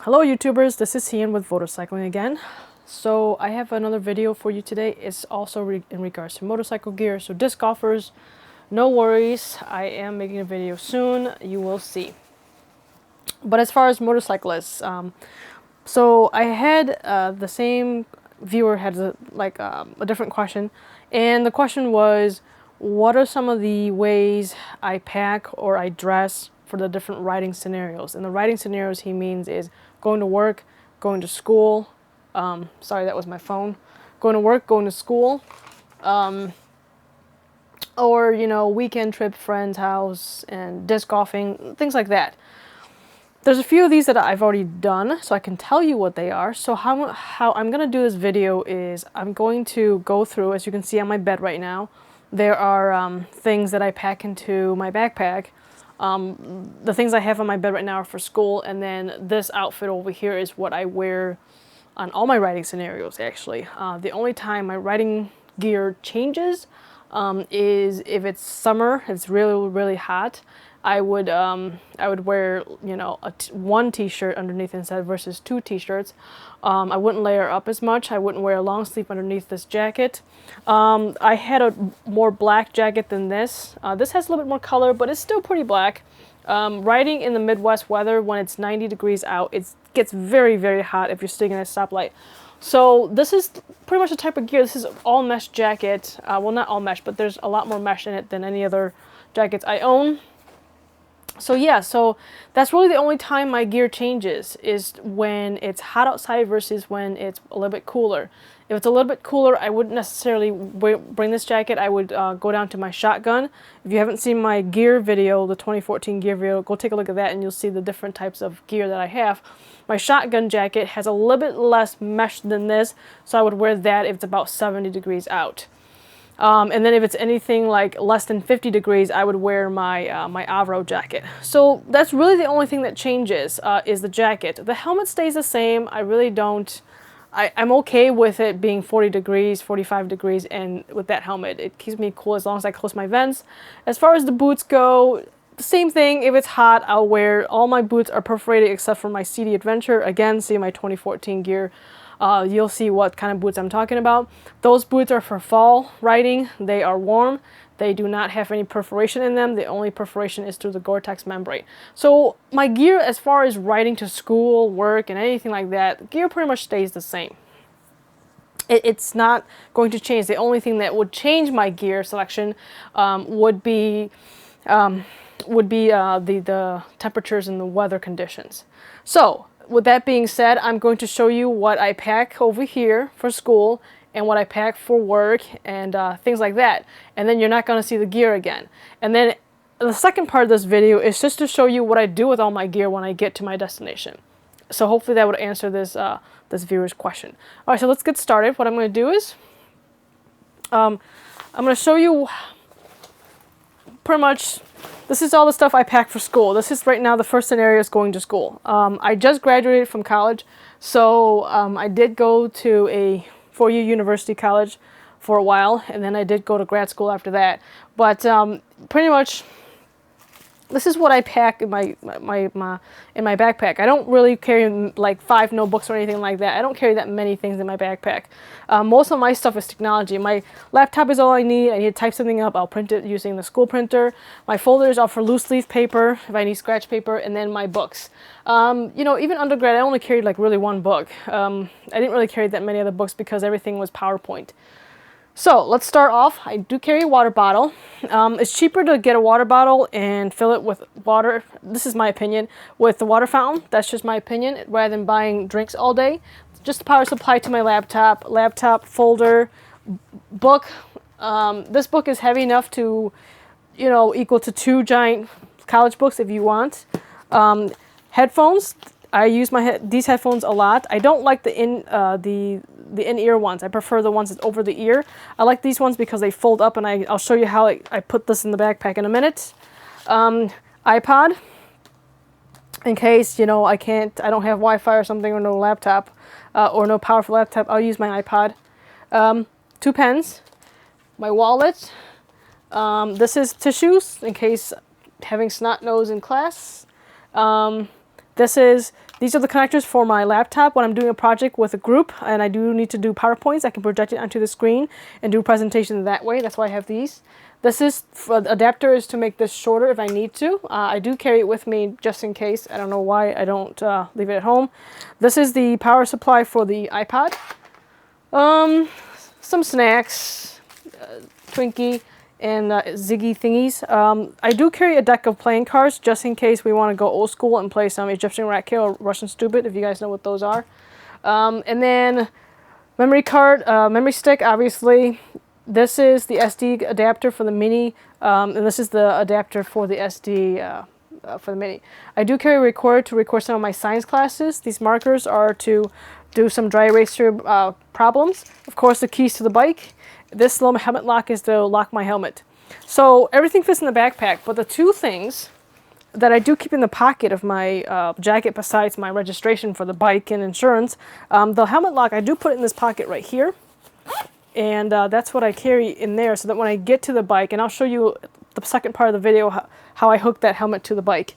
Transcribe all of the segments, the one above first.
Hello YouTubers, this is Ian with Motorcycling again. So I have another video for you today. It's also in regards to motorcycle gear. So disc golfers, no worries. I am making a video soon. You will see. But as far as motorcyclists, so I had the same viewer had a different question, and the question was, what are some of the ways I pack or I dress for the different riding scenarios? And the riding scenarios he means is going to work, going to school. Sorry, that was my phone. Going to work, going to school, or weekend trip, friend's house, and disc golfing, things like that. There's a few of these that I've already done, so I can tell you what they are. So how I'm going to do this video is I'm going to go through, as you can see on my bed right now, there are things that I pack into my backpack. The things I have on my bed right now are for school, and then this outfit over here is what I wear on all my riding scenarios, actually. The only time my riding gear changes is if it's summer, it's really, really hot. I would wear, one t-shirt underneath instead versus two t-shirts. I wouldn't layer up as much. I wouldn't wear a long sleeve underneath this jacket. I had a more black jacket than this. This has a little bit more color, but it's still pretty black. Riding in the Midwest weather, when it's 90 degrees out, it gets very, very hot if you're sitting at a stoplight. So this is pretty much the type of gear. This is all mesh jacket. Well, not all mesh, but there's a lot more mesh in it than any other jackets I own. So yeah, so that's really the only time my gear changes, is when it's hot outside versus when it's a little bit cooler. If it's a little bit cooler, I wouldn't necessarily bring this jacket. I would go down to my shotgun. If you haven't seen my gear video, the 2014 gear video, go take a look at that and you'll see the different types of gear that I have. My shotgun jacket has a little bit less mesh than this, so I would wear that if it's about 70 degrees out. And then if it's anything like less than 50 degrees, I would wear my my Avro jacket. So that's really the only thing that changes, is the jacket. The helmet stays the same. I really don't... I'm okay with it being 40 degrees, 45 degrees, and with that helmet, it keeps me cool as long as I close my vents. As far as the boots go, the same thing. If it's hot, I'll wear... All my boots are perforated except for my CD Adventure. Again, see my 2014 gear. You'll see what kind of boots I'm talking about. Those boots are for fall riding. They are warm. They do not have any perforation in them. The only perforation is through the Gore-Tex membrane. So my gear, as far as riding to school, work, and anything like that, gear pretty much stays the same. It's not going to change. The only thing that would change my gear selection would be the temperatures and the weather conditions. So with that being said, I'm going to show you what I pack over here for school and what I pack for work and things like that. And then you're not going to see the gear again. And then the second part of this video is just to show you what I do with all my gear when I get to my destination. So hopefully that would answer this this viewer's question. All right, so let's get started. What I'm going to do is I'm going to show you pretty much... This is all the stuff I pack for school. This is right now the first scenario is going to school. I just graduated from college, so I did go to a four-year university college for a while, and then I did go to grad school after that. But pretty much, this is what I pack in my backpack. I don't really carry like 5 notebooks or anything like that. I don't carry that many things in my backpack. Most of my stuff is technology. My laptop is all I need. I need to type something up. I'll print it using the school printer. My folders are for loose leaf paper if I need scratch paper, and then my books. Even undergrad, I only carried like really one book. I didn't really carry that many other books because everything was PowerPoint. So let's start off. I do carry a water bottle. It's cheaper to get a water bottle and fill it with water. This is my opinion. With the water fountain, that's just my opinion, rather than buying drinks all day. Just the power supply to my laptop, folder, book. This book is heavy enough to, equal to 2 giant college books if you want. Headphones. I use these headphones a lot. I don't like the in-ear ones. I prefer the ones that's over the ear. I like these ones because they fold up, and I'll show you how I put this in the backpack in a minute. iPod, in case, I don't have Wi-Fi or something, or no laptop, or no powerful laptop, I'll use my iPod. 2 pens, my wallet. This is tissues, in case having snot nose in class. These are the connectors for my laptop when I'm doing a project with a group and I do need to do PowerPoints. I can project it onto the screen and do a presentation that way. That's why I have these. This is for the adapter is to make this shorter if I need to. I do carry it with me just in case. I don't know why I don't leave it at home. This is the power supply for the iPod. Some snacks, Twinkie, and Ziggy thingies. I do carry a deck of playing cards just in case we want to go old school and play some Egyptian rat kill or Russian stupid, if you guys know what those are. And then memory card, memory stick, obviously. This is the SD adapter for the mini, and this is the adapter for the SD for the mini. I do carry a recorder to record some of my science classes. These markers are to do some dry eraser problems. Of course, the keys to the bike. This little helmet lock is to lock my helmet. So everything fits in the backpack, but the two things that I do keep in the pocket of my jacket besides my registration for the bike and insurance, the helmet lock, I do put it in this pocket right here. And that's what I carry in there so that when I get to the bike, and I'll show you the second part of the video how I hook that helmet to the bike.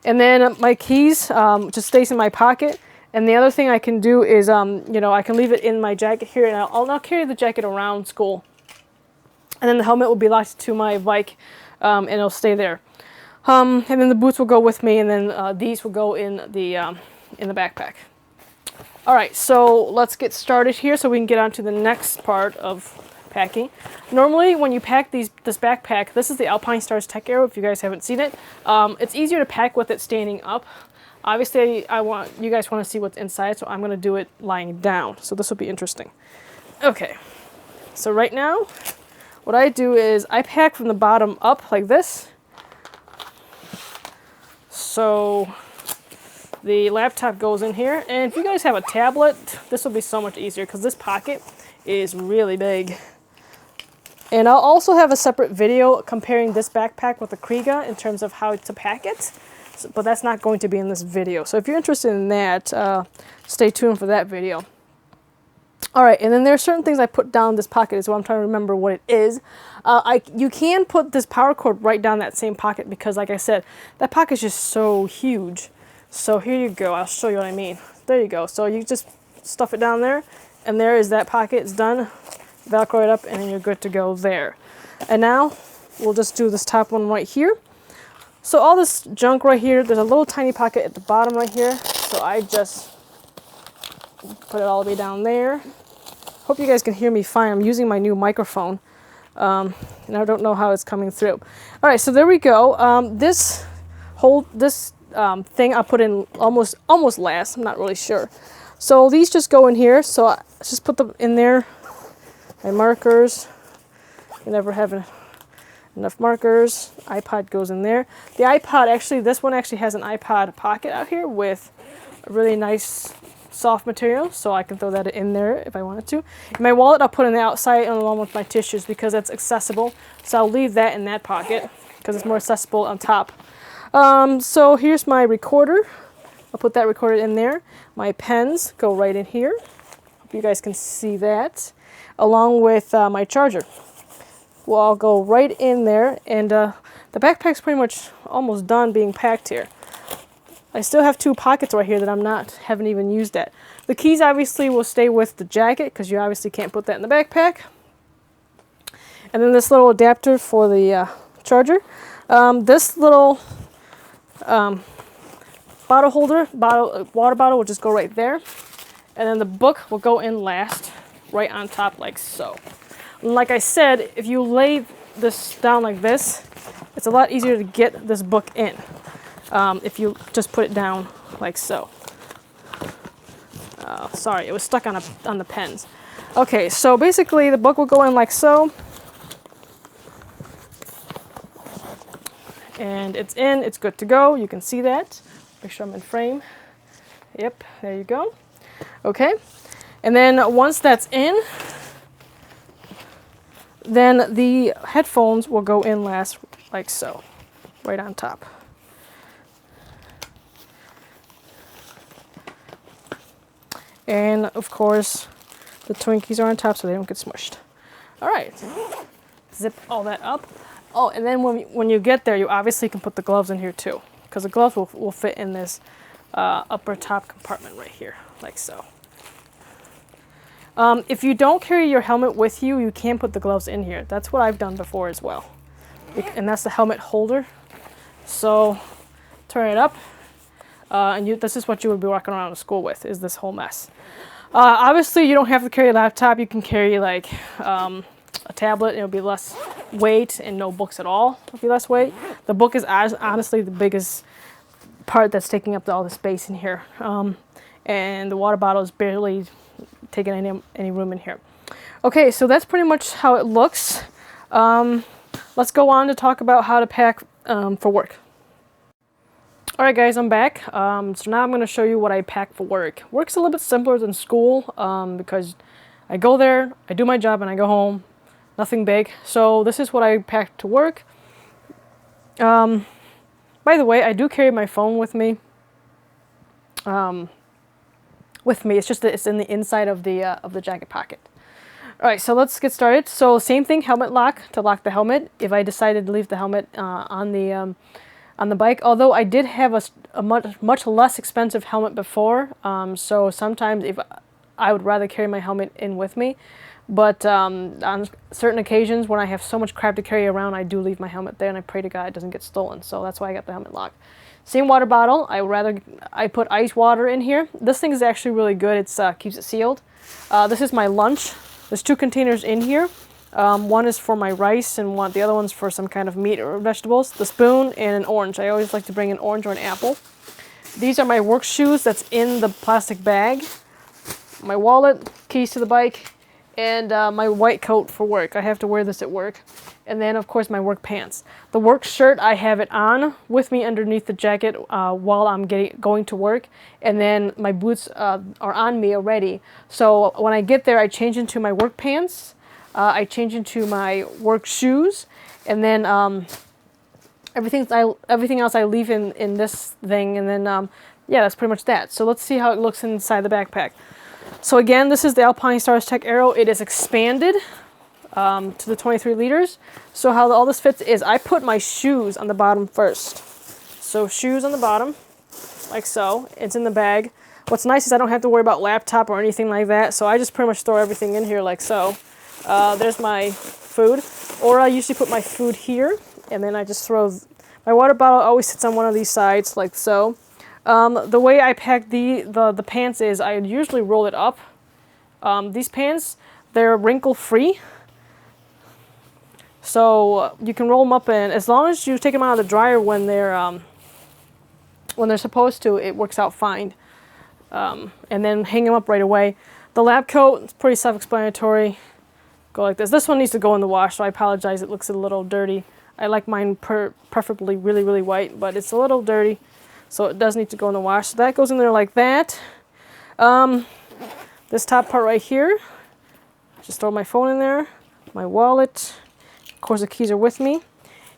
And then my keys just stays in my pocket. And the other thing I can do is, you know, I can leave it in my jacket here, and I'll carry the jacket around school. And then the helmet will be locked to my bike, and it'll stay there. And then the boots will go with me, and then these will go in the backpack. All right, so let's get started here so we can get on to the next part of packing. Normally, when you pack this backpack, this is the Alpine Stars Tech Aero, if you guys haven't seen it. It's easier to pack with it standing up. Obviously, you guys want to see what's inside, so I'm going to do it lying down. So this will be interesting. Okay, so right now, what I do is I pack from the bottom up like this. So the laptop goes in here, and if you guys have a tablet, this will be so much easier because this pocket is really big. And I'll also have a separate video comparing this backpack with the Kriega in terms of how to pack it. But that's not going to be in this video. So if you're interested in that, stay tuned for that video. Alright, and then there are certain things I put down this pocket as well. I'm trying to remember what it is. You can put this power cord right down that same pocket because, like I said, that pocket is just so huge. So here you go. I'll show you what I mean. There you go. So you just stuff it down there, and there is that pocket. It's done. Velcro it up, and then you're good to go there. And now we'll just do this top one right here. So all this junk right here, there's a little tiny pocket at the bottom right here. So I just put it all the way down there. Hope you guys can hear me fine. I'm using my new microphone. And I don't know how it's coming through. All right, so there we go. This thing I'll put in almost last. I'm not really sure. So these just go in here. So I just put them in there. My markers. You never have enough markers. iPod goes in there. The iPod, actually, this one actually has an iPod pocket out here with a really nice soft material, so I can throw that in there if I wanted to. In my wallet, I'll put on the outside along with my tissues because that's accessible. So I'll leave that in that pocket because it's more accessible on top. So here's my recorder. I'll put that recorder in there. My pens go right in here. Hope you guys can see that. Along with my charger. Will all go right in there, and the backpack's pretty much almost done being packed here. I still have two pockets right here that haven't even used yet. The keys obviously will stay with the jacket because you obviously can't put that in the backpack. And then this little adapter for the charger. This little bottle holder, water bottle will just go right there. And then the book will go in last, right on top like so. Like I said, if you lay this down like this, it's a lot easier to get this book in if you just put it down like so. Sorry, it was stuck on the pens. Okay, so basically the book will go in like so. And it's in, it's good to go. You can see that. Make sure I'm in frame. Yep, there you go. Okay, and then once that's in, then the headphones will go in last like so, right on top. And of course, the Twinkies are on top so they don't get smushed. All right, zip all that up. Oh, and then when you get there, you obviously can put the gloves in here too, because the gloves will fit in this upper top compartment right here, like so. If you don't carry your helmet with you, you can put the gloves in here. That's what I've done before as well. And that's the helmet holder. So turn it up, and this is what you would be walking around to school with, is this whole mess. Obviously, you don't have to carry a laptop. You can carry like a tablet. It'll be less weight, and no books at all. It'll be less weight. The book is honestly the biggest part that's taking up all the space in here. And the water bottle is barely taking any room in here. Okay, so that's pretty much how it looks. Let's go on to talk about how to pack for work. Alright guys, I'm back. So now I'm going to show you what I pack for work. Work's a little bit simpler than school because I go there, I do my job, and I go home. Nothing big. So this is what I pack to work. By the way, I do carry my phone with me. It's just that it's in the inside of the jacket pocket. All right, so let's get started. So same thing, helmet lock to lock the helmet. If I decided to leave the helmet on the bike, although I did have a much less expensive helmet before, so sometimes if I would rather carry my helmet in with me. But on certain occasions when I have so much crap to carry around, I do leave my helmet there, and I pray to God it doesn't get stolen. So that's why I got the helmet lock. Same water bottle. I put ice water in here. This thing is actually really good. It keeps it sealed. This is my lunch. There's 2 containers in here. One is for my rice, and the other one's for some kind of meat or vegetables. The spoon and an orange. I always like to bring an orange or an apple. These are my work shoes that's in the plastic bag. My wallet, keys to the bike, and my white coat for work. I have to wear this at work. And then, of course, my work pants. The work shirt, I have it on with me underneath the jacket while I'm going to work. And then my boots are on me already. So when I get there, I change into my work pants. I change into my work shoes. And then everything else I leave in this thing. And then, yeah, that's pretty much that. So let's see how it looks inside the backpack. So again, this is the Alpinestars Tech Aero. It is expanded to the 23 liters. So how all this fits is I put my shoes on the bottom first. So shoes on the bottom, like so. It's in the bag. What's nice is I don't have to worry about laptop or anything like that. So I just pretty much throw everything in here like so. There's my food. Or I usually put my food here, and then I just throw... My water bottle always sits on one of these sides, like so. The way I pack the pants is I usually roll it up. These pants, they're wrinkle-free. So you can roll them up, and as long as you take them out of the dryer when they're supposed to, it works out fine. And then hang them up right away. The lab coat, it's pretty self-explanatory. Go like this. This one needs to go in the wash, so I apologize. It looks a little dirty. I like mine preferably really, really white, but it's a little dirty. So it does need to go in the wash. So that goes in there like that. This top part right here, just throw my phone in there, my wallet. Of course, the keys are with me.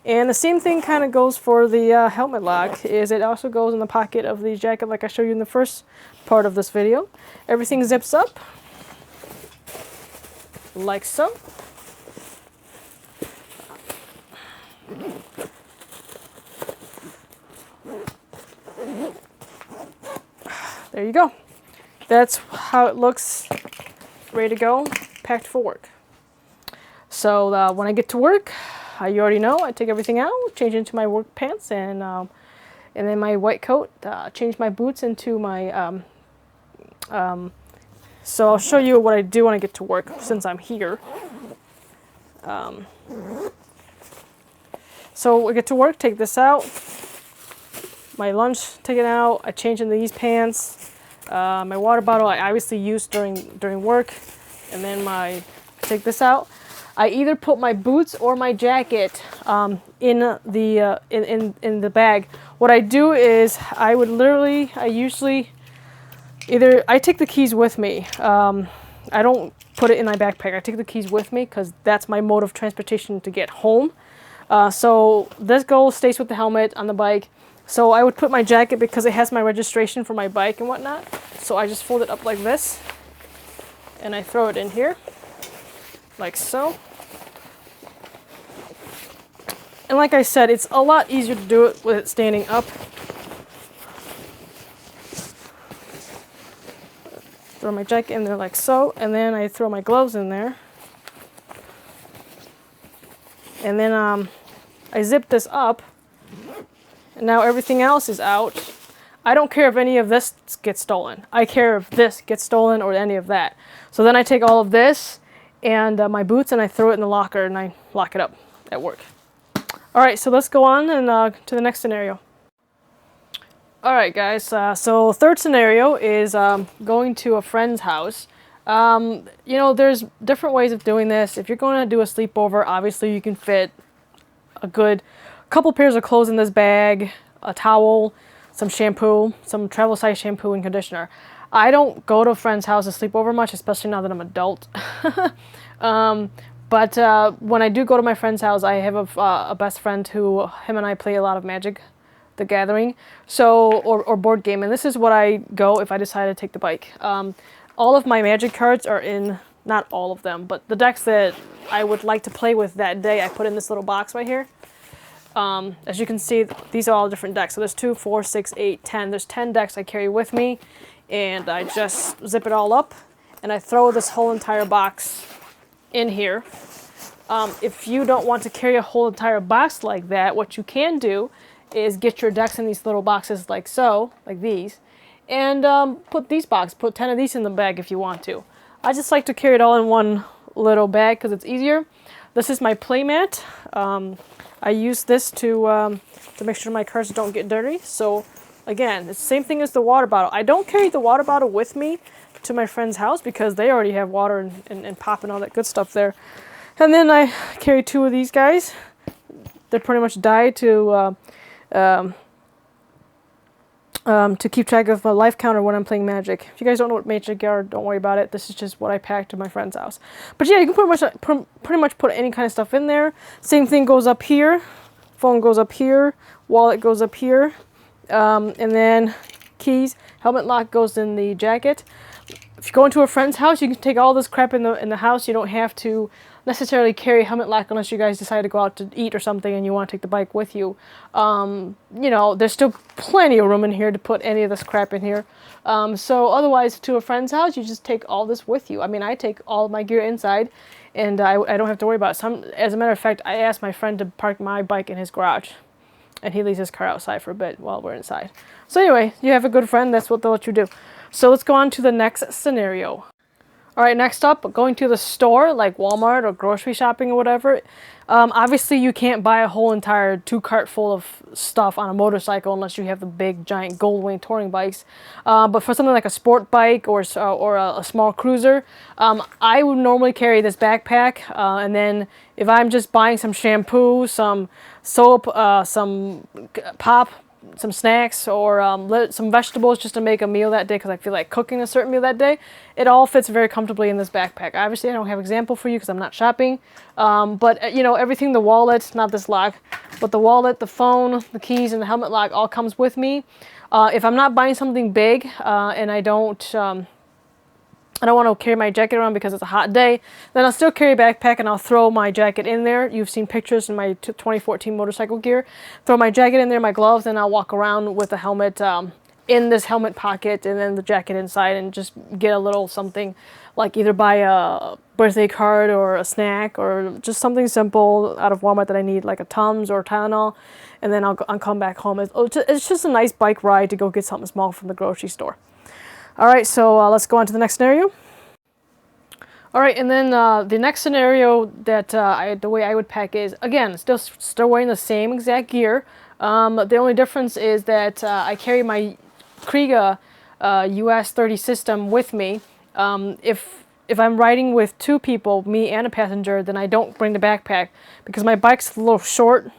And the same thing kind of goes for the helmet lock, is it also goes in the pocket of the jacket like I showed you in the first part of this video. Everything zips up, like so. There you go. That's how it looks, ready to go, packed for work. So when I get to work, you already know, I take everything out, change into my work pants, and then my white coat, change my boots into my, so I'll show you what I do when I get to work since I'm here. So I get to work, take this out, my lunch, take it out, I change into these pants, my water bottle I obviously use during work, and then take this out. I either put my boots or my jacket in the bag. What I do is I usually I take the keys with me. I don't put it in my backpack. I take the keys with me because that's my mode of transportation to get home. So this stays with the helmet on the bike. So I would put my jacket because it has my registration for my bike and whatnot. So I just fold it up like this and I throw it in here, like so. And like I said, it's a lot easier to do it with it standing up. Throw my jacket in there like so, and then I throw my gloves in there. And then I zip this up, and now everything else is out. I don't care if any of this gets stolen. I care if this gets stolen or any of that. So then I take all of this and my boots and I throw it in the locker and I lock it up at work. All right, so let's go on and to the next scenario. All right, guys, so third scenario is going to a friend's house. You know, there's different ways of doing this. If you're going to do a sleepover, obviously you can fit a good couple pairs of clothes in this bag, a towel, some shampoo, some travel size shampoo and conditioner. I don't go to a friend's house to sleep over much, especially now that I'm an adult. But when I do go to my friend's house, I have a best friend who, him and I play a lot of Magic the Gathering, so or board game, and this is what I go if I decide to take the bike. All of my Magic cards are in, not all of them, but the decks that I would like to play with that day, I put in this little box right here. As you can see, these are all different decks. So there's 2, 4, 6, 8, 10. There's 10 decks I carry with me, and I just zip it all up, and I throw this whole entire box in here. If you don't want to carry a whole entire box like that, what you can do is get your decks in these little boxes like so, like these, and put 10 of these in the bag if you want to. I just like to carry it all in one little bag because it's easier. This is my play mat. I use this to make sure my cards don't get dirty. So again, it's the same thing as the water bottle. I don't carry the water bottle with me to my friend's house because they already have water and pop and all that good stuff there. And then I carry 2 of these guys. They're pretty much dyed to keep track of my life counter when I'm playing Magic. If you guys don't know what Magic are, don't worry about it. This is just what I packed to my friend's house. But yeah, you can pretty much put any kind of stuff in there. Same thing goes up here. Phone goes up here. Wallet goes up here. And then keys. Helmetlok goes in the jacket. If you go into a friend's house, you can take all this crap in the house. You don't have to necessarily carry Helmetlok unless you guys decide to go out to eat or something and you want to take the bike with you. You know, there's still plenty of room in here to put any of this crap in here. So otherwise, to a friend's house, you just take all this with you. I mean, I take all of my gear inside, and I don't have to worry about it. As a matter of fact, I asked my friend to park my bike in his garage, and he leaves his car outside for a bit while we're inside. So anyway, you have a good friend, that's what they'll let you do. So let's go on to the next scenario. All right, next up, going to the store, like Walmart or grocery shopping or whatever. Obviously, you can't buy a whole entire 2-cart full of stuff on a motorcycle unless you have the big, giant Goldwing touring bikes. But for something like a sport bike or a small cruiser, I would normally carry this backpack. And then if I'm just buying some shampoo, some soap, some pop, some snacks, or some vegetables just to make a meal that day because I feel like cooking a certain meal that day, it all fits very comfortably in this backpack. Obviously, I don't have an example for you because I'm not shopping, but you know, everything, the wallet, not this lock, but the wallet, the phone, the keys, and the Helmetlok all comes with me. If I'm not buying something big and I don't want to carry my jacket around because it's a hot day, then I'll still carry a backpack and I'll throw my jacket in there. You've seen pictures in my 2014 motorcycle gear. Throw my jacket in there, my gloves, and I'll walk around with the helmet in this helmet pocket and then the jacket inside and just get a little something, like either buy a birthday card or a snack or just something simple out of Walmart that I need, like a Tums or Tylenol, and then I'll come back home. It's just a nice bike ride to go get something small from the grocery store. All right, so let's go on to the next scenario. All right, and then the next scenario that the way I would pack is, again, still wearing the same exact gear. The only difference is that I carry my Kriega US 30 system with me. If I'm riding with 2 people, me and a passenger, then I don't bring the backpack because my bike's a little short,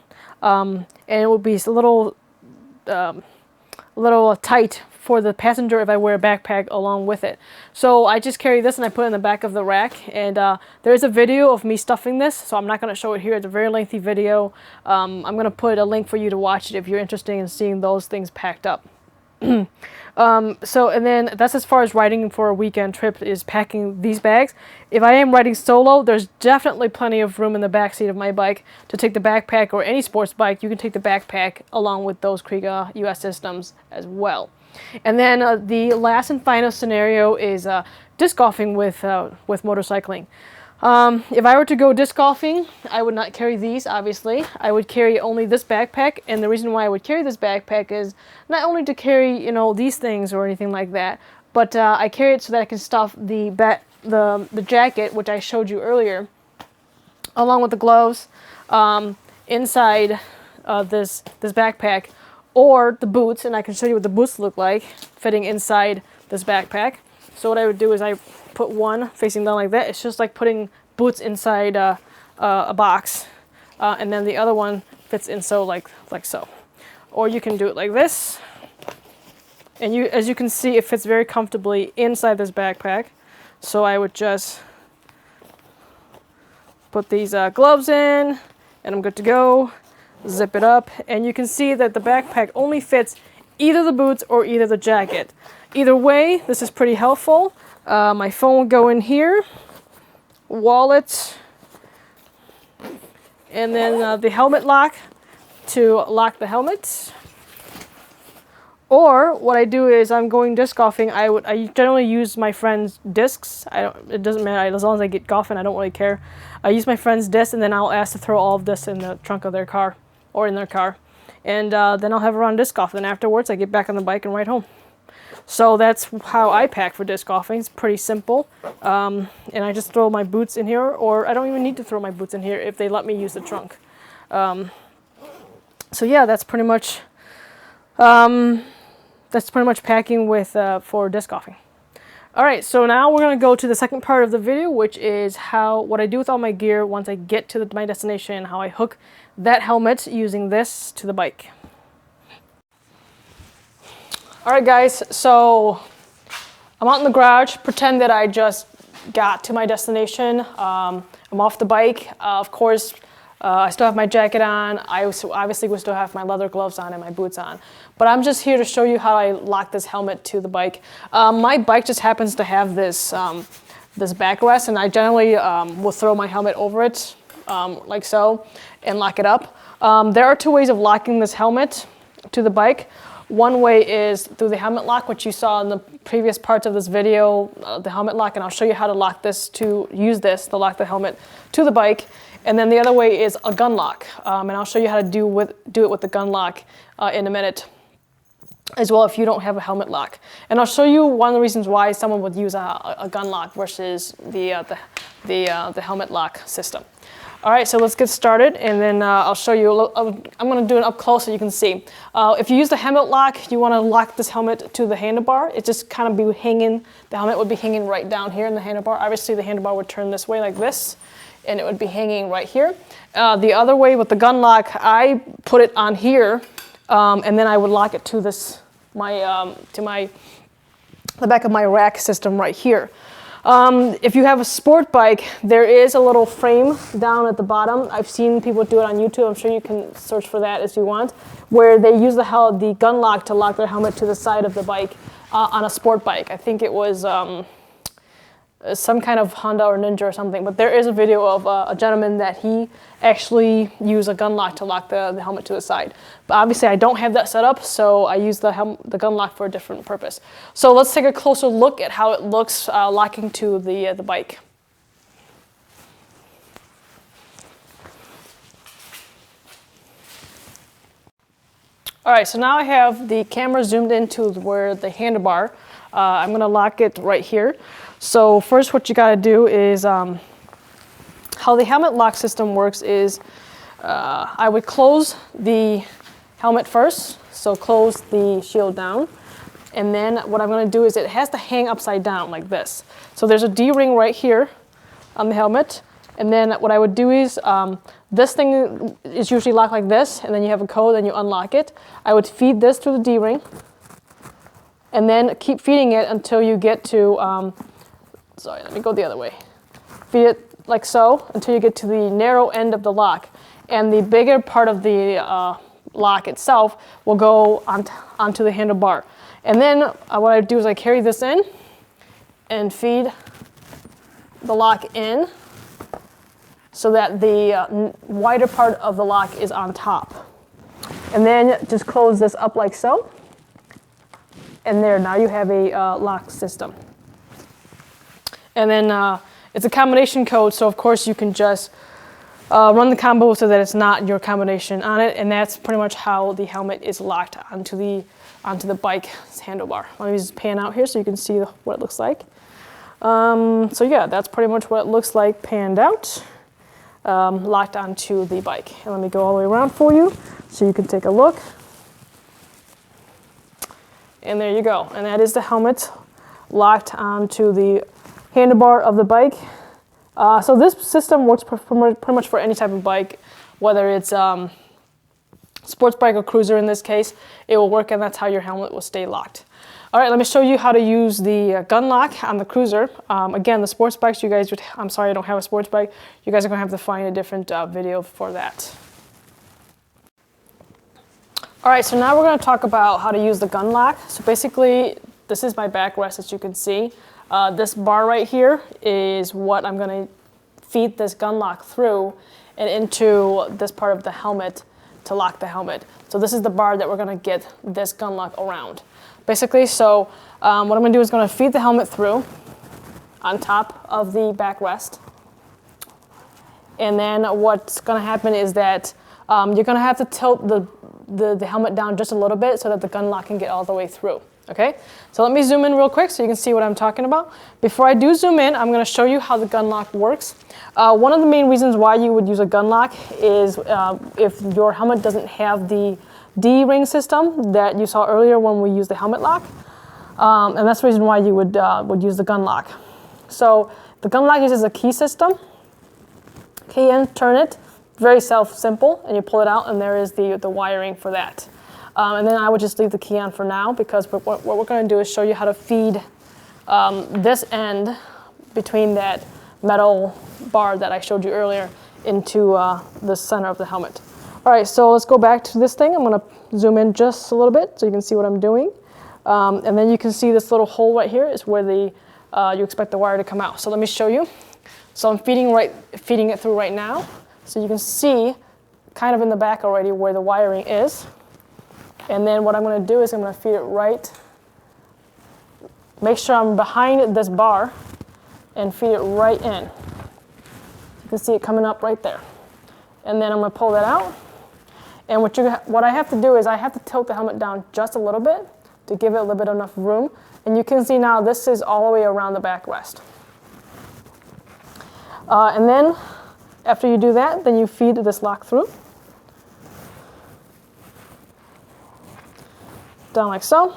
and it would be a little tight for the passenger if I wear a backpack along with it. So I just carry this and I put it in the back of the rack, and there's a video of me stuffing this, so I'm not going to show it here. It's a very lengthy video. I'm going to put a link for you to watch it if you're interested in seeing those things packed up. And then that's as far as riding for a weekend trip, is packing these bags. If I am riding solo, there's definitely plenty of room in the back seat of my bike to take the backpack, or any sports bike. You can take the backpack along with those Kriega US systems as well. And then the last and final scenario is disc golfing with motorcycling. If I were to go disc golfing, I would not carry these, obviously. I would carry only this backpack, and the reason why I would carry this backpack is not only to carry, you know, these things or anything like that, but I carry it so that I can stuff the jacket, which I showed you earlier, along with the gloves, inside this backpack, or the boots, and I can show you what the boots look like fitting inside this backpack. So what I would do is I put one facing down like that. It's just like putting boots inside a box, and then the other one fits in so like so. Or you can do it like this, and as you can see, it fits very comfortably inside this backpack. So I would just put these gloves in, and I'm good to go. Zip it up, and you can see that the backpack only fits either the boots or either the jacket. Either way, this is pretty helpful. My phone will go in here, wallet, and then the helmet lock to lock the helmet. Or what I do is I'm going disc golfing. I generally use my friend's discs. It doesn't matter, as long as I get golfing, I don't really care. I use my friend's discs, and then I'll ask to throw all of this in the trunk of their car or in their car, and then I'll have a round disc golf. And afterwards, I get back on the bike and ride home. So that's how I pack for disc golfing. It's pretty simple, and I just throw my boots in here, or I don't even need to throw my boots in here if they let me use the trunk. So yeah, that's pretty much packing with for disc golfing. All right, so now we're gonna go to the second part of the video, which is what I do with all my gear once I get to my destination, how I hook that helmet using this to the bike. All right, guys, so I'm out in the garage. Pretend that I just got to my destination. I'm off the bike. Of course, I still have my jacket on. I obviously will still have my leather gloves on and my boots on. But I'm just here to show you how I lock this helmet to the bike. My bike just happens to have this backrest, and I generally will throw my helmet over it, like so, and lock it up. There are two ways of locking this helmet to the bike. One way is through the helmet lock, which you saw in the previous parts of this video, the helmet lock, and I'll show you how to lock this to lock the helmet to the bike. And then the other way is a gun lock, and I'll show you how to do it with the gun lock in a minute, as well if you don't have a helmet lock. And I'll show you one of the reasons why someone would use a gun lock versus the helmet lock system. All right, so let's get started, and then I'll show you. I'm going to do it up close so you can see. If you use the helmet lock, you want to lock this helmet to the handlebar. It just kind of be hanging. The helmet would be hanging right down here in the handlebar. Obviously, the handlebar would turn this way like this, and it would be hanging right here. The other way with the gun lock, I put it on here, and then I would lock it to the back of my rack system right here. If you have a sport bike, there is a little frame down at the bottom. I've seen people do it on YouTube. I'm sure you can search for that if you want, where they use the gun lock to lock their helmet to the side of the bike on a sport bike. I think it was some kind of Honda or Ninja or something, but there is a video of a gentleman that he actually used a gun lock to lock the helmet to the side. But obviously I don't have that set up, so I use the gun lock for a different purpose. So let's take a closer look at how it looks locking to the bike. All right, so now I have the camera zoomed into where the handlebar. I'm gonna lock it right here. So first what you gotta do is, how the helmet lock system works is, I would close the helmet first, so close the shield down. And then what I'm gonna do is it has to hang upside down like this. So there's a D-ring right here on the helmet. And then what I would do is, this thing is usually locked like this, and then you have a code and you unlock it. I would feed this through the D-ring, and then keep feeding it until you get to, sorry, let me go the other way. Feed it like so until you get to the narrow end of the lock. And the bigger part of the lock itself will go onto the handlebar. And then what I do is I carry this in and feed the lock in so that the wider part of the lock is on top. And then just close this up like so. and there, now you have a lock system. And then it's a combination code, so of course you can just run the combo so that it's not your combination on it, and that's pretty much how the helmet is locked onto the bike's handlebar. Let me just pan out here so you can see what it looks like. So yeah, that's pretty much what it looks like panned out, locked onto the bike. And let me go all the way around for you so you can take a look. And there you go. And that is the helmet locked onto the handlebar of the bike. So this system works pretty much for any type of bike, whether it's sports bike or cruiser in this case. It will work, and that's how your helmet will stay locked. All right, let me show you how to use the gun lock on the cruiser. Again, the sports bikes, you guys I'm sorry I don't have a sports bike. You guys are gonna have to find a different video for that. All right, so now we're gonna talk about how to use the gun lock. So basically, this is my backrest, as you can see. This bar right here is what I'm gonna feed this gun lock through and into this part of the helmet to lock the helmet. So this is the bar that we're gonna get this gun lock around. Basically, so what I'm gonna do is gonna feed the helmet through on top of the backrest. And then what's gonna happen is that you're gonna have to tilt the helmet down just a little bit so that the gun lock can get all the way through. Okay, so let me zoom in real quick so you can see what I'm talking about. Before I do zoom in, I'm going to show you how the gun lock works. One of the main reasons why you would use a gun lock is if your helmet doesn't have the D-ring system that you saw earlier when we used the helmet lock, and that's the reason why you would use the gun lock. So the gun lock uses a key system. Key in, turn it, very simple, and you pull it out, and there is the wiring for that. And then I would just leave the key on for now, because what we're going to do is show you how to feed this end between that metal bar that I showed you earlier into the center of the helmet. All right, so let's go back to this thing. I'm going to zoom in just a little bit so you can see what I'm doing. And then you can see this little hole right here is where you expect the wire to come out. So let me show you. So I'm feeding it through right now. So you can see kind of in the back already where the wiring is. And then what I'm going to do is I'm going to feed it right. Make sure I'm behind this bar and feed it right in. You can see it coming up right there. And then I'm going to pull that out. And what I have to do is I have to tilt the helmet down just a little bit to give it a little bit enough room. And you can see now this is all the way around the backrest. And then after you do that, then you feed this lock through. Down like so.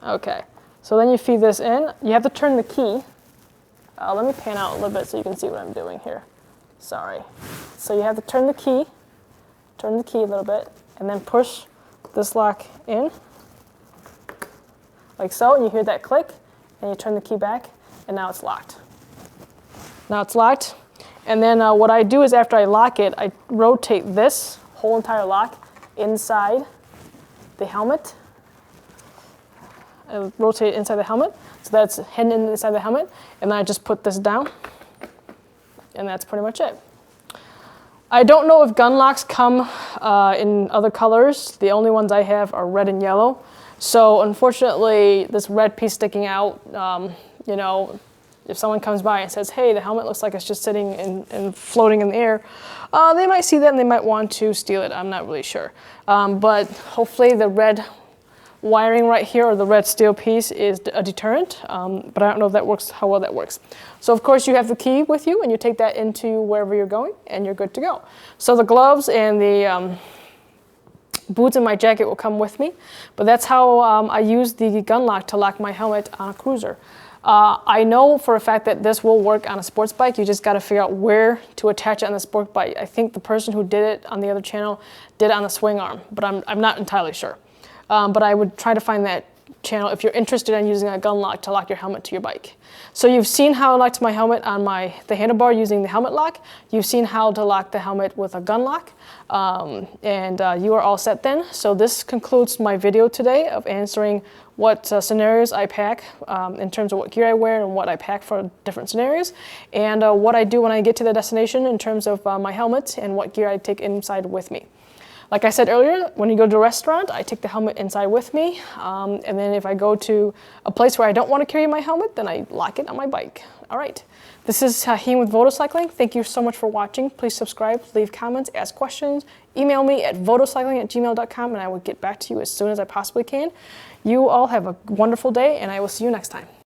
Okay, so then you feed this in. You have to turn the key. Let me pan out a little bit so you can see what I'm doing here. Sorry. So you have to turn the key a little bit, and then push this lock in, like so, and you hear that click, and you turn the key back, and now it's locked. Now it's locked, and then what I do is after I lock it, I rotate this whole entire lock inside the helmet. I rotate it inside the helmet, so that's hidden inside the helmet, and then I just put this down, and that's pretty much it. I don't know if gun locks come in other colors. The only ones I have are red and yellow. So unfortunately, this red piece sticking out, you know, if someone comes by and says, hey, the helmet looks like it's just sitting and floating in the air, they might see that and they might want to steal it. I'm not really sure. But hopefully the red wiring right here, or the red steel piece, is a deterrent. But I don't know if that works, how well that works. So of course you have the key with you, and you take that into wherever you're going, and you're good to go. So the gloves and the boots and my jacket will come with me. But that's how I use the gun lock to lock my helmet on a cruiser. I know for a fact that this will work on a sports bike. You just got to figure out where to attach it on the sport bike. I think the person who did it on the other channel did it on the swing arm, but I'm not entirely sure. But I would try to find that channel if you're interested in using a gun lock to lock your helmet to your bike. So you've seen how I locked my helmet on the handlebar using the helmet lock. You've seen how to lock the helmet with a gun lock. And you are all set then. So this concludes my video today of answering what scenarios I pack in terms of what gear I wear and what I pack for different scenarios, and what I do when I get to the destination in terms of my helmet and what gear I take inside with me. Like I said earlier, when you go to a restaurant, I take the helmet inside with me. And then if I go to a place where I don't want to carry my helmet, then I lock it on my bike. All right. This is Haheem with Votocycling. Thank you so much for watching. Please subscribe, leave comments, ask questions. Email me at votocycling@gmail.com and I will get back to you as soon as I possibly can. You all have a wonderful day and I will see you next time.